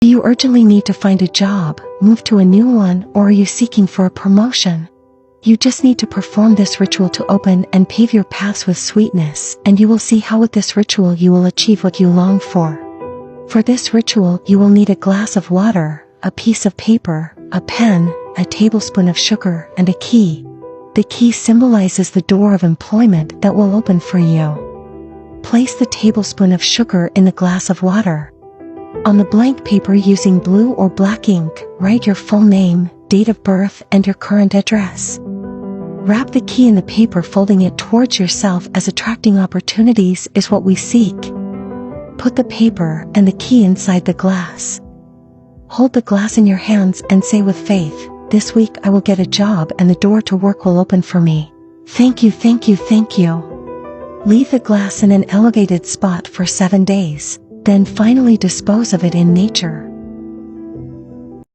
Do you urgently need to find a job, move to a new one, or are you seeking for a promotion? You just need to perform this ritual to open and pave your paths with sweetness, and you will see how with this ritual you will achieve what you long for. For this ritual, you will need a glass of water, a piece of paper, a pen, a tablespoon of sugar, and a key. The key symbolizes the door of employment that will open for you. Place the tablespoon of sugar in the glass of water. On the blank paper, using blue or black ink, write your full name, date of birth, and your current address. Wrap the key in the paper, folding it towards yourself, as attracting opportunities is what we seek. Put the paper and the key inside the glass. Hold the glass in your hands and say with faith, "This week I will get a job and the door to work will open for me. Thank you, thank you, thank you." Leave the glass in an elevated spot for 7 days. Then finally dispose of it in nature.